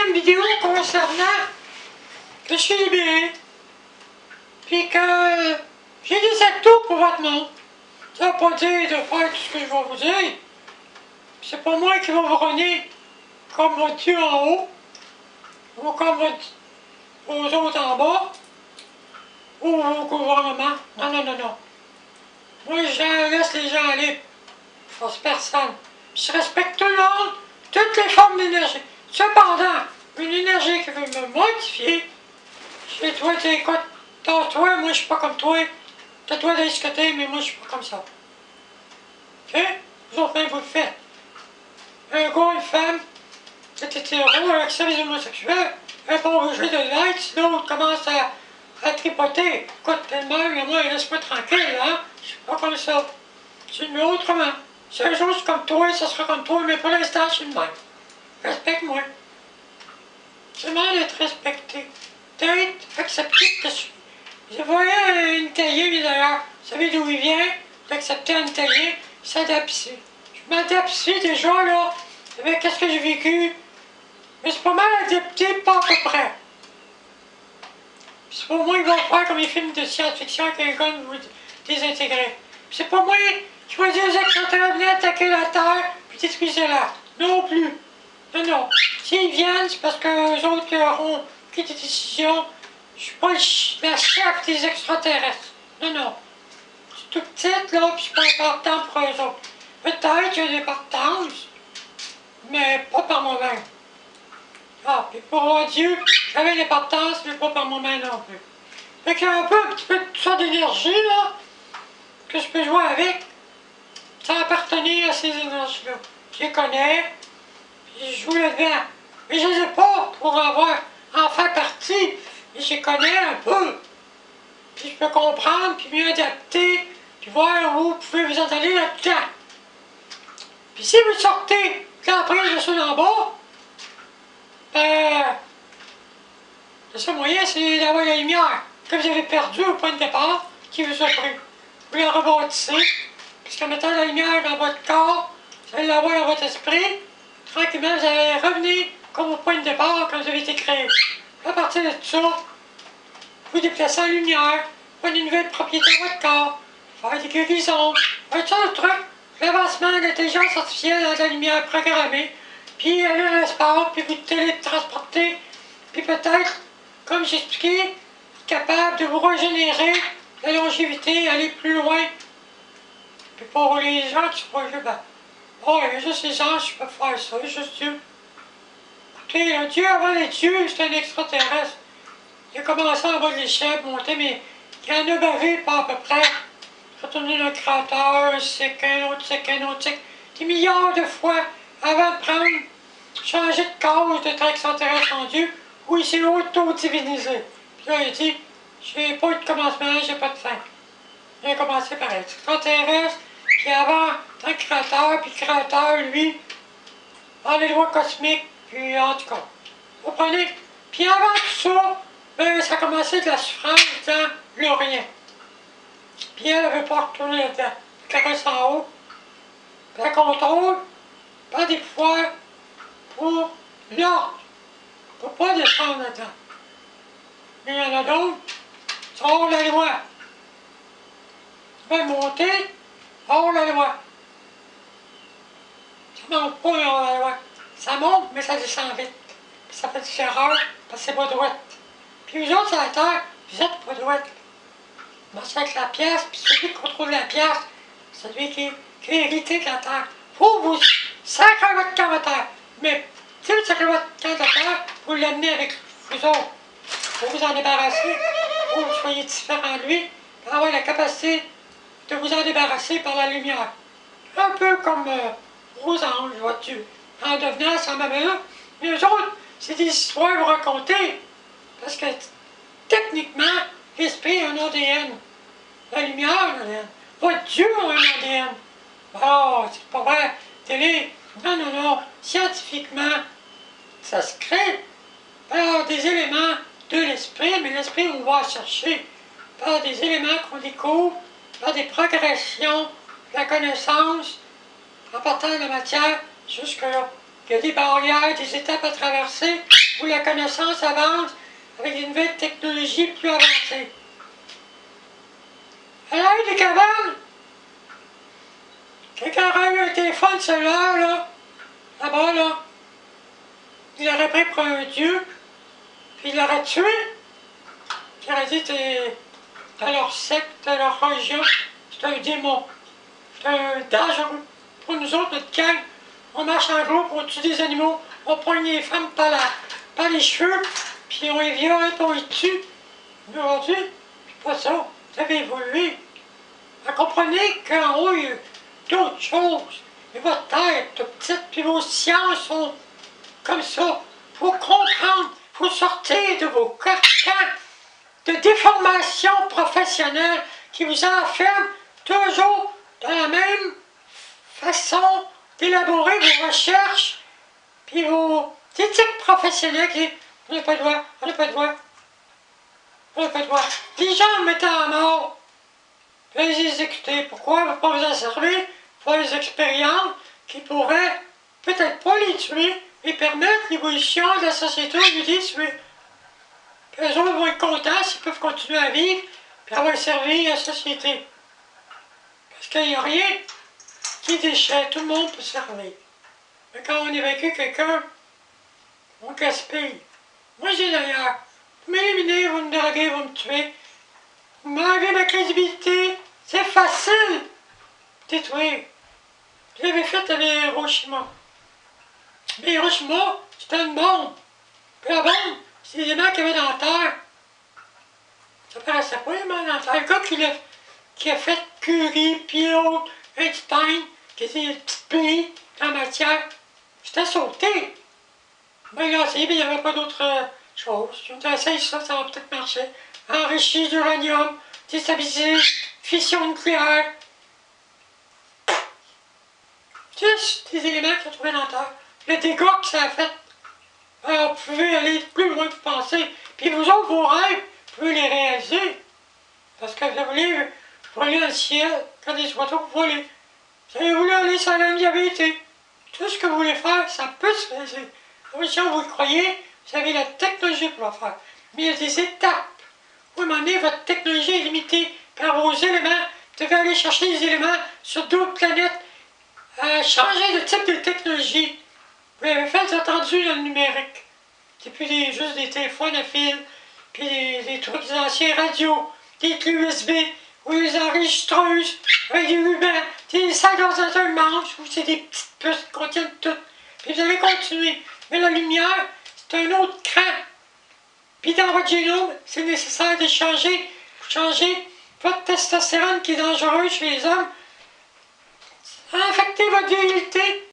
deuxième vidéo concernant que je suis libéré, puis que j'ai des actos pour votre monde. Ça ne veut pas dire de faire tout ce que je vais vous dire. C'est pas moi qui vais vous runner comme votre Dieu en haut, ou comme vos autres en bas, ou au gouvernement. Non, non, non, non. Moi, je laisse les gens libres. Je force personne. Je respecte tout le monde, toutes les formes d'énergie. Cependant, une énergie qui veut me modifier, chez toi, tu écoutes, toi, moi je suis pas comme toi. T'as toi d'escoter, mais moi je suis pas comme ça. Ok? Vous autres, vous le faites. Un gars, une femme, c'est hétéro, avec ça, les homosexuels, un pas obligé de l'être, sinon l'autre commence à tripoter. Écoute, tellement, mais moi, laisse-moi tranquille, hein? Je suis pas comme ça. Je suis mieux autrement. Si un jour c'est comme toi, ça sera comme toi, mais pour l'instant, je suis le même. Respecte-moi. C'est mal d'être respecté. D'être accepté que je suis. Je voyais un Italien, d'ailleurs. Vous savez d'où il vient? D'accepter un Italien, s'adapter. Je m'adapte déjà, là, avec ce que j'ai vécu. Mais c'est pas mal adapté, pas à peu près. C'est pas moi qui vais faire comme les films de science-fiction avec un gun vous désintégrer. C'est pas moi qui vais dire aux extraterrestres venir attaquer la Terre puis détruisez-la. Non plus. Non, non. S'ils viennent, c'est parce qu'eux autres qui auront pris des décisions. Je suis pas la chef des extraterrestres. Non, non. Je suis toute petite, là, puis je suis pas important pour eux autres. Peut-être qu'il y a des partances, mais pas par moi-même. Ah, puis pour Dieu, j'avais des partances, mais pas par moi-même non plus. Fait qu'il y a un petit peu de toute sorte d'énergie, là, que je peux jouer avec, sans appartenir à ces énergies-là. Je les connais, puis je joue là-dedans. Mais je ne les ai pas pour en faire partie, mais je les connais un peu. Puis je peux comprendre, puis mieux adapter, puis voir où vous pouvez vous en aller là-dedans. Puis si vous sortez de l'emprise de ceux en bas, le seul moyen, c'est d'avoir la lumière que vous avez perdue au point de départ, qui vous a pris. Vous la rebâtissez, puisqu'en mettant la lumière dans votre corps, vous allez l'avoir dans votre esprit, tranquillement, vous allez revenir comme au point de départ quand vous avez été créé. À partir de tout ça, vous déplacez la lumière, prenez une nouvelle propriété de votre corps, faire des guérisons, un tas de trucs, l'avancement de l'intelligence artificielle dans la lumière programmée, puis aller dans l'espace, puis vous télétransporter, puis peut-être, comme j'ai expliqué, capable de vous régénérer la longévité, aller plus loin. Puis pour les gens qui sont pas ben, oh, il y a juste les anges qui peuvent faire ça, il y a juste Dieu. Écoutez, un Dieu avant les dieux, c'est un extraterrestre. Il a commencé en bas de l'échelle, monter, mais il en a bavé pas à peu près. Retourner le créateur, c'est qu'un autre, c'est qu'un autre, c'est des milliards de fois avant de prendre, changer de cause d'être extraterrestre en Dieu, où il s'est auto-divinisé. Puis là, il dit, j'ai pas eu de commencement, j'ai pas de fin. Il a commencé par être extraterrestre, puis avant, tant que créateur, puis le créateur, lui, dans les lois cosmiques, puis en tout cas. Vous comprenez? Puis avant tout ça, ben, ça a commencé de la souffrance dans le rien. Puis elle ne veut pas retourner là-dedans. Elle reste en haut. Puis elle contrôle, pas des pouvoirs pour l'ordre. On ne peut pas descendre là-dedans. Mais il y en a d'autres qui sont hors la loi. Ils veulent monter hors la loi. Ça ne monte pas hors la loi. Ça monte, mais ça descend vite. Puis ça fait des erreurs parce que c'est pas droit. Puis eux autres, sur la terre, vous êtes pas droit. Marchez avec la pièce, puis celui qui contrôle la pièce, celui qui a hérité de la terre. Faut vous sacrer votre camp à terre. Mais si vous sacrez votre camp à terre, vous l'amenez avec vous autres. Faut vous en débarrasser. Faut que vous soyez différent de lui, pour avoir la capacité de vous en débarrasser par la lumière. Un peu comme aux anges, vois-tu. En devenant sans même là. Mais eux autres, c'est des histoires à vous raconter. Parce que techniquement, l'esprit a un ADN. La lumière a un ADN. Votre Dieu a un ADN. Oh, c'est pas vrai. Télé. Non, non, non. Scientifiquement, ça se crée par des éléments de l'esprit, mais l'esprit, on va chercher par des éléments qu'on découvre, par des progressions de la connaissance, en partant de la matière jusque-là. Il y a des barrières, des étapes à traverser où la connaissance avance avec une nouvelle technologie plus avancée. À l'ère des cavernes, quelqu'un aurait eu un téléphone cellulaire, là-bas, il l'aurait pris pour un dieu, puis il l'aurait tué, puis il aurait dit, t'es dans leur secte, dans leur religion, c'est un démon, c'est un dangereux. Pour nous autres, notre gang, on marche en groupe, on tue des animaux, on poigne les femmes par les cheveux, puis on les viole, puis on les tue. Mais aujourd'hui, c'est pas ça, vous avez évolué. Vous comprenez qu'en haut, il y a d'autres choses. Et votre tête, toute petite, puis vos sciences sont comme ça. Faut comprendre, faut sortir de vos carcans de déformation professionnelle qui vous enferment toujours dans la même façon d'élaborer vos recherches, puis vos éthiques professionnelles qui on n'a pas le droit, on n'a pas le droit, on n'a pas le droit. Les gens me mettent en mort. Puis les exécuter. Pourquoi? Ne pas vous en servir, faire des expériences qui pourraient peut-être pas les tuer, mais permettre l'évolution de la société au lieu de les tuer. Puis eux autres vont être contents s'ils peuvent continuer à vivre et avoir servi la société. Parce qu'il n'y a rien qui déchire, tout le monde peut servir. Mais quand on évacue quelqu'un, on gaspille. Moi j'ai d'ailleurs, vous m'éliminez, vous me droguez, vous me tuez, vous m'enlevez ma crédibilité, c'est facile. Détruire. Je l'avais fait avec Hiroshima. Mais Hiroshima, c'était une bombe. Puis la bombe, c'est les éléments qu'il y avait dans la terre. Ça paraissait pas les éléments dans la terre. Le gars qui a fait Curie, puis l'autre, Einstein, qui était des petits pays en matière, j'étais sauté. Ben, il a essayé, mais il n'y avait pas d'autre chose. Je me disais, essaye ça, ça va peut-être marcher. Enrichi d'uranium, déstabilisé, fission nucléaire. Juste des éléments qu'il a trouvés dans la terre. Le dégât que ça a fait. Alors, vous pouvez aller plus loin que vous pensez. Puis vous autres, vos rêves, vous pouvez les réaliser. Parce que vous voulez voler dans le ciel, quand les oiseaux vous volez. Vous avez voulu aller sur la ligne de gravité. Tout ce que vous voulez faire, ça peut se réaliser. Si vous le croyez, vous avez la technologie pour le faire. Mais il y a des étapes. Vous demandez, votre technologie est limitée par vos éléments. Vous devez aller chercher des éléments sur d'autres planètes. Changer de type de technologie. Vous l'avez fait, vous entendu dans le numérique. C'est plus juste des téléphones à fil, puis des trucs, des anciens radios, des clés USB, ou des enregistreuses, avec des rubans, des sacs d'ordinateur manche, où c'est des petites puces qui contiennent tout. Puis vous allez continuer. Mais la lumière, c'est un autre cran. Puis dans votre génome, c'est nécessaire de changer votre testostérone qui est dangereuse chez les hommes. Ça a affecté votre virilité.